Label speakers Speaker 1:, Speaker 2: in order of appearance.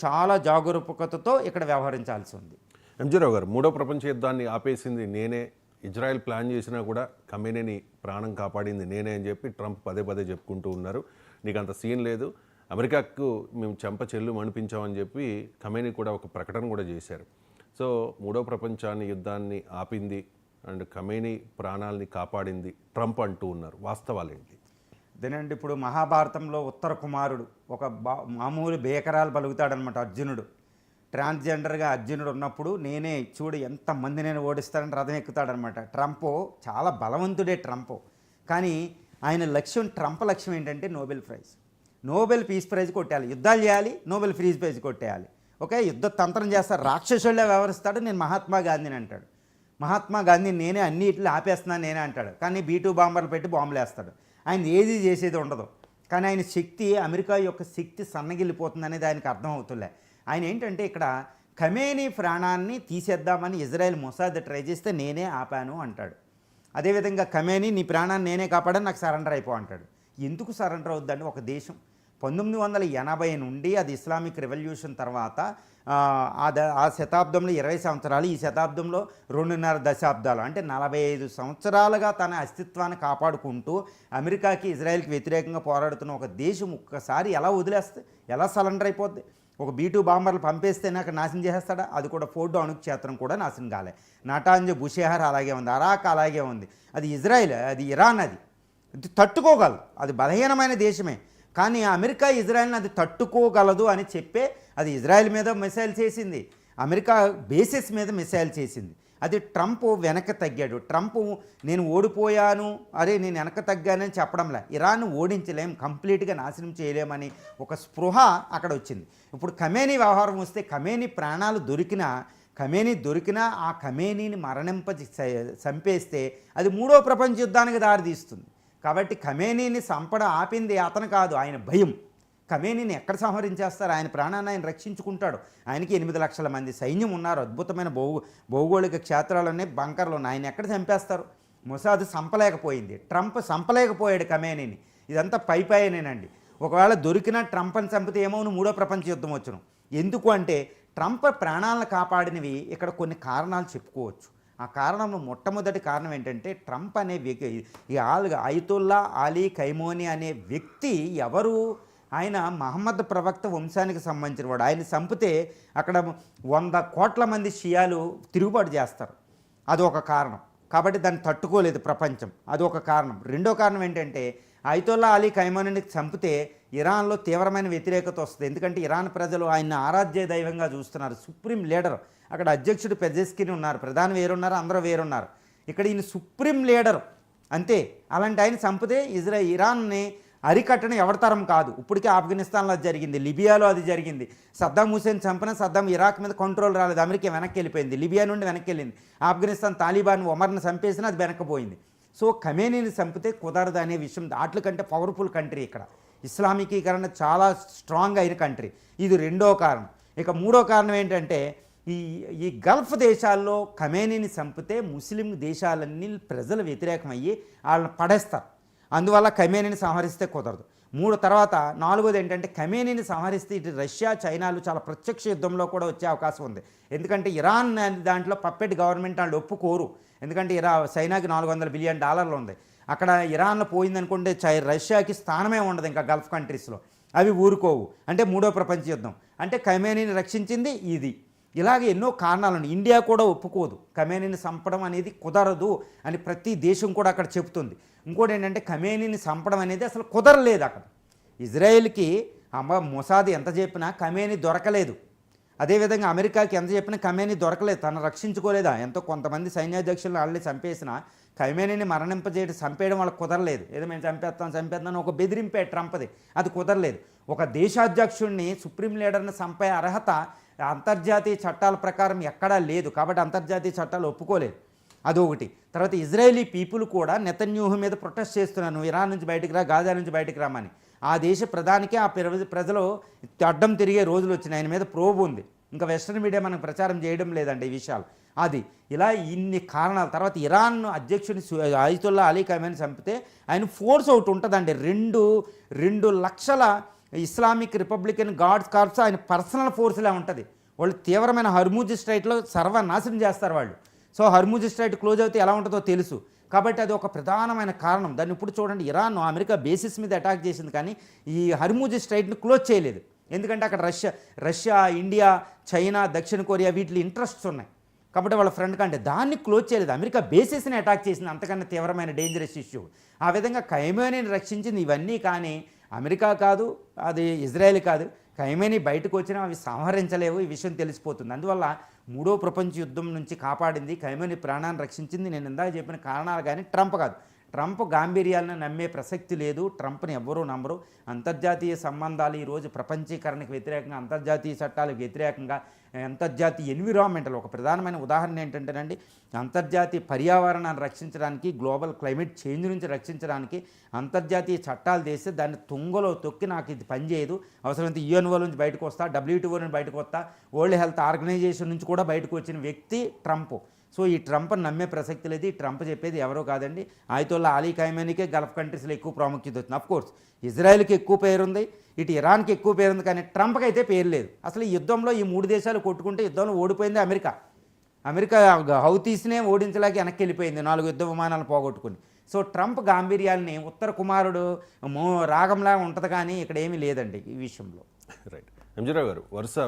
Speaker 1: చాలా జాగరూకతతో ఇక్కడ వ్యవహరించాల్సి ఉంది.
Speaker 2: ఎంజీరావు గారు, మూడో ప్రపంచ యుద్ధాన్ని ఆపేసింది నేనే, ఇజ్రాయెల్ ప్లాన్ చేసినా కూడా ఖమేనీని ప్రాణం కాపాడింది నేనే అని చెప్పి ట్రంప్ పదే పదే చెప్పుకుంటూ ఉన్నారు. నీకు అంత సీన్ లేదు, అమెరికాకు మేము చెంప చెల్లు మణిపించామని చెప్పి ఖమేనీ కూడా ఒక ప్రకటన కూడా చేశారు. సో మూడో ప్రపంచాన్ని యుద్ధాన్ని ఆపింది అండ్ ఖమేనీ ప్రాణాలని కాపాడింది ట్రంప్ అంటూ ఉన్నారు. వాస్తవాలేంటి?
Speaker 1: అదేనండి, ఇప్పుడు మహాభారతంలో ఉత్తర కుమారుడు ఒక మామూలు బేకరాలు పలుకుతాడనమాట. అర్జునుడు ట్రాన్స్జెండర్గా అర్జునుడు ఉన్నప్పుడు నేనే చూడు ఎంతమంది నేను ఓడిస్తానని రథం ఎక్కుతాడనమాట. ట్రంప్ చాలా బలవంతుడే ట్రంప్, కానీ ఆయన లక్ష్యం, ట్రంప్ లక్ష్యం ఏంటంటే Nobel prize, Nobel peace prize కొట్టేయాలి. యుద్ధాలు చేయాలి, నోబెల్ పీస్ ప్రైజ్ కొట్టేయాలి. ఓకే, యుద్ధ తంత్రం చేస్తారు, రాక్షసులే వ్యవహరిస్తాడు. నేను మహాత్మా గాంధీని అంటాడు. మహాత్మా గాంధీ నేనే అన్నిటిని ఆపేస్తున్నాను నేనే అంటాడు, కానీ B2 బాంబర్లు పెట్టి బాంబులు వేస్తాడు. ఆయన ఏది చేసేది ఉండదు, కానీ ఆయన శక్తి, అమెరికా యొక్క శక్తి సన్నగిల్లిపోతుంది అనేది ఆయనకు అర్థం అవుతుందిలే. ఆయన ఏంటంటే ఇక్కడ ఖమేనీ ప్రాణాన్ని తీసేద్దామని ఇజ్రాయెల్ మొసాద్ ట్రై చేస్తే నేనే ఆపాను అంటాడు. అదేవిధంగా ఖమేనీ నీ ప్రాణాన్ని నేనే కాపాడని నాకు సరెండర్ అయిపో అంటాడు. ఎందుకు సరెండర్ అవుద్దండి? ఒక దేశం 1980 నుండి, అది ఇస్లామిక్ రెవల్యూషన్ తర్వాత ఆ శతాబ్దంలో 20 సంవత్సరాలు, ఈ శతాబ్దంలో 2.5 దశాబ్దాలు, అంటే 45 సంవత్సరాలుగా తన అస్తిత్వాన్ని కాపాడుకుంటూ అమెరికాకి ఇజ్రాయెల్కి వ్యతిరేకంగా పోరాడుతున్న ఒక దేశం ఒక్కసారి ఎలా వదిలేస్తే, ఎలా సరెండర్ అయిపోద్ది? ఒక B2 బాంబర్లు పంపేస్తే నాకు నాశనం చేసేస్తాడా? అది కూడా ఫోర్డో అణుక్షేత్రం కూడా నాశనం కాలే. నాటాంజ్ బుషేహర్ అలాగే ఉంది, అరాక్ అలాగే ఉంది. అది ఇజ్రాయెల్, అది ఇరాన్, అది తట్టుకోగలదు, అది బలహీనమైన దేశమే. కానీ అమెరికా ఇజ్రాయెల్ని అది తట్టుకోగలదు అని చెప్పే అది ఇజ్రాయెల్ మీద మిసైల్ చేసింది, అమెరికా బేసిస్ మీద మిసైల్ చేసింది. అది ట్రంప్ వెనక్కి తగ్గాడు. ట్రంప్ నేను ఓడిపోయాను, అరే నేను వెనక్కి తగ్గానని చెప్పడంలే, ఇరాన్ ఓడించలేం, కంప్లీట్గా నాశనం చేయలేమని ఒక స్పృహ అక్కడ వచ్చింది. ఇప్పుడు ఖమేనీ వ్యవహారం వస్తే, ఖమేనీ ప్రాణాలు దొరికినా ఆ ఖమేనీని చంపేస్తే అది మూడో ప్రపంచ యుద్ధానికి దారితీస్తుంది. కాబట్టి ఖమేనీని చంపడం ఆపింది అతను కాదు, ఆయన భయం. ఖమేనీని ఎక్కడ సంహరించేస్తారు? ఆయన ప్రాణాన్ని ఆయన రక్షించుకుంటాడు. ఆయనకి 8 లక్షల మంది సైన్యం ఉన్నారు, అద్భుతమైన భౌగోళిక క్షేత్రాలనే బంకర్లు ఉన్నాయి. ఆయన ఎక్కడ చంపేస్తారు? మొసాద్ చంపలేకపోయింది, ట్రంప్ చంపలేకపోయాడు ఖమేనీని. ఇదంతా పైనేనండి. ఒకవేళ దొరికినా ట్రంప్ని చంపితే ఏమవును? మూడో ప్రపంచ యుద్ధం వచ్చును. ఎందుకు అంటే ట్రంప్ ప్రాణాలను కాపాడినవి ఇక్కడ కొన్ని కారణాలు చెప్పుకోవచ్చు. ఆ కారణంలో మొట్టమొదటి కారణం ఏంటంటే ట్రంప్ అనే వ్యక్తి, ఈ అయతుల్లా అలీ ఖైమోనీ అనే వ్యక్తి ఎవరు? ఆయన మహమ్మద్ ప్రవక్త వంశానికి సంబంధించిన వాడు. ఆయన చంపితే అక్కడ 100 కోట్ల మంది షియాలు తిరుగుబాటు చేస్తారు, అదొక కారణం. కాబట్టి దాన్ని తట్టుకోలేదు ప్రపంచం, అదొక కారణం. రెండో కారణం ఏంటంటే అయతుల్లా అలీ ఖైమోనీని చంపితే ఇరాన్లో తీవ్రమైన వ్యతిరేకత వస్తుంది. ఎందుకంటే ఇరాన్ ప్రజలు ఆయన ఆరాధ్య దైవంగా చూస్తున్నారు, సుప్రీం లీడర్. అక్కడ అధ్యక్షుడు పెజెస్కిన్ ఉన్నారు, ప్రధాని వేరున్నారు, అందరూ వేరున్నారు. ఇక్కడ ఈయన సుప్రీం లీడర్ అంతే. అలాంటి ఆయన చంపితే ఇరాన్ని అరికట్టడం ఎవరి తరం కాదు. ఇప్పటికే ఆఫ్ఘనిస్తాన్లో అది జరిగింది, లిబియాలో అది జరిగింది. సద్దాం హుసేన్ చంపిన సద్దాం ఇరాక్ మీద కంట్రోల్ రాలేదు, అమెరికా వెనక్కి వెళ్ళిపోయింది, లిబియా నుండి వెనక్కి వెళ్ళింది. ఆఫ్ఘనిస్తాన్ తాలిబాన్ ఒమర్ని చంపేసినా అది వెనక్కిపోయింది. సో ఖమేనీని చంపితే కుదరదు అనే విషయం. వాటి కంటే పవర్ఫుల్ కంట్రీ ఇక్కడ, ఇస్లామికీకరణ చాలా స్ట్రాంగ్ అయిన కంట్రీ. ఇది రెండో కారణం. ఇక మూడో కారణం ఏంటంటే ఈ గల్ఫ్ దేశాల్లో ఖమేనీని చంపితే ముస్లిం దేశాలన్నీ ప్రజలు వ్యతిరేకమయ్యి వాళ్ళని పడేస్తారు. అందువల్ల ఖమేనీని సంహరిస్తే కుదరదు. తర్వాత నాలుగోది ఏంటంటే ఖమేనీని సంహరిస్తే ఇటు రష్యా చైనాలు చాలా ప్రత్యక్ష యుద్ధంలో కూడా వచ్చే అవకాశం ఉంది. ఎందుకంటే ఇరాన్ దాంట్లో పప్పెట్ గవర్నమెంట్ వాళ్ళు ఒప్పుకోరు. ఎందుకంటే చైనాకి $400 బిలియన్ ఉంది. అక్కడ ఇరాన్లో పోయిందనుకుంటే రష్యాకి స్థానమే ఉండదు ఇంకా గల్ఫ్ కంట్రీస్లో, అవి ఊరుకోవు. అంటే మూడో ప్రపంచ యుద్ధం. అంటే ఖమేనీని రక్షించింది ఇది. ఇలాగే ఎన్నో కారణాలు ఉన్నాయి. ఇండియా కూడా ఒప్పుకోదు, ఖమేనీని చంపడం అనేది కుదరదు అని ప్రతి దేశం కూడా అక్కడ చెబుతుంది. ఇంకోటి ఏంటంటే ఖమేనీని చంపడం అనేది అసలు కుదరలేదు అక్కడ. ఇజ్రాయెల్కి మొసాద్ ఎంత చెప్పినా ఖమేనీ దొరకలేదు. అదేవిధంగా అమెరికాకి ఎంత చెప్పినా ఖమేనీ దొరకలేదు, తను రక్షించుకోలేదా. ఎంతో కొంతమంది సైన్యాధ్యక్షులను ఆల్రెడీ చంపేసిన ఖమేనీని చంపేయడం వాళ్ళకి కుదరలేదు. ఏదో మేము చంపేస్తాం ఒక బెదిరింపే ట్రంప్ది, అది కుదరలేదు. ఒక దేశాధ్యక్షుడిని, సుప్రీం లీడర్ని చంపే అర్హత అంతర్జాతీయ చట్టాల ప్రకారం ఎక్కడా లేదు. కాబట్టి అంతర్జాతీయ చట్టాలు ఒప్పుకోలేదు, అదొకటి. తర్వాత ఇజ్రాయేలీ పీపుల్ కూడా నెతన్యాహు మీద ప్రొటెస్ట్ చేస్తున్నాను, ఇరాన్ నుంచి బయటికి రా, గాజా నుంచి బయటికి రామని. ఆ దేశ ప్రధానికి ఆ ప్రజలు అడ్డం తిరిగే రోజులు వచ్చినాయి. ఆయన మీద ప్రోబ్ ఉంది. ఇంకా వెస్ట్రన్ మీడియా మనకు ప్రచారం చేయడం లేదండి ఈ విషయాలు. అది ఇలా ఇన్ని కారణాల తర్వాత ఇరాన్ అధ్యక్షుని అయతుల్లా అలీ ఖమేనీ చంపితే ఆయన ఫోర్స్ ఒకటి ఉంటుందండి. 2 లక్షల ఇస్లామిక్ రిపబ్లికన్ గార్డ్స్ కార్ప్స్ ఆయన పర్సనల్ ఫోర్స్లా ఉంటుంది. వాళ్ళు తీవ్రమైన హర్మూజ్ స్ట్రైట్లో సర్వనాశనం చేస్తారు వాళ్ళు. సో హర్మూజ్ స్ట్రైట్ క్లోజ్ అయితే ఎలా ఉంటుందో తెలుసు. కాబట్టి అది ఒక ప్రధానమైన కారణం. దాన్ని ఇప్పుడు చూడండి, ఇరాన్ అమెరికా బేసిస్ మీద అటాక్ చేసింది కానీ ఈ హర్మూజ్ స్ట్రైట్ని క్లోజ్ చేయలేదు. ఎందుకంటే అక్కడ రష్యా, ఇండియా, చైనా, దక్షిణ కొరియా వీటిలో ఇంట్రెస్ట్స్ ఉన్నాయి కాబట్టి వాళ్ళ ఫ్రెండ్ కంటే దాన్ని క్లోజ్ చేయలేదు. అమెరికా బేసిస్ని అటాక్ చేసింది, అంతకన్నా తీవ్రమైన డేంజరస్ ఇష్యూ. ఆ విధంగా ఖైమేనీని రక్షించింది ఇవన్నీ. కానీ అమెరికా కాదు, అది ఇజ్రాయెల్ కాదు, ఖైమేనీ బయటకు వచ్చినా అవి సంహరించలేవు, ఈ విషయం తెలిసిపోతుంది. అందువల్ల మూడో ప్రపంచ యుద్ధం నుంచి కాపాడింది, ఖైమేనీ ప్రాణాన్ని రక్షించింది నేను ఇందాక చెప్పిన కారణాలు. కానీ ట్రంప్ కాదు. ట్రంప్ గాంభీర్యాలను నమ్మే ప్రసక్తి లేదు. ట్రంప్ని ఎవ్వరూ నమ్మరు. అంతర్జాతీయ సంబంధాలు ఈరోజు ప్రపంచీకరణకు వ్యతిరేకంగా, అంతర్జాతీయ చట్టాలకు వ్యతిరేకంగా, అంతర్జాతీయ ఎన్విరాన్మెంటల్ ఒక ప్రధానమైన ఉదాహరణ ఏంటంటేనండి, అంతర్జాతీయ పర్యావరణాన్ని రక్షించడానికి, గ్లోబల్ క్లైమేట్ చేంజ్ నుంచి రక్షించడానికి అంతర్జాతీయ చట్టాలు చేస్తే దాన్ని తుంగలో తొక్కి నాకు ఇది పనిచేయదు, అవసరమైతే యుఎన్ఓ నుంచి బయటకు వస్తా, WTO నుంచి బయటకు వస్తా, వరల్డ్ హెల్త్ ఆర్గనైజేషన్ నుంచి కూడా బయటకు వచ్చిన వ్యక్తి ట్రంప్. సో ఈ ట్రంప్ని నమ్మే ప్రసక్తి లేదు. ఈ ట్రంప్ చెప్పేది ఎవరో కాదండి, ఆయతోల్లా అలీ ఖైమేనీకే గల్ఫ్ కంట్రీస్లో ఎక్కువ ప్రాముఖ్యత వచ్చింది. అఫ్కోర్స్ ఇజ్రాయెల్కి ఎక్కువ పేరుంది, ఇటు ఇరాన్కి ఎక్కువ పేరుంది, కానీ ట్రంప్కి అయితే పేరు లేదు. అసలు ఈ యుద్ధంలో ఈ 3 దేశాలు కొట్టుకుంటే యుద్ధంలో ఓడిపోయింది అమెరికా. హౌతీస్నే ఓడించలేక వెనక్కి వెళ్ళిపోయింది 4 యుద్ధ విమానాలు పోగొట్టుకుని. సో ట్రంప్ గాంభీర్యాలని ఉత్తర కుమారుడు రాగంలా ఉంటుంది కానీ ఇక్కడ ఏమీ లేదండి ఈ విషయంలో.
Speaker 2: రైట్. ఎంజీరావు గారు, వరుస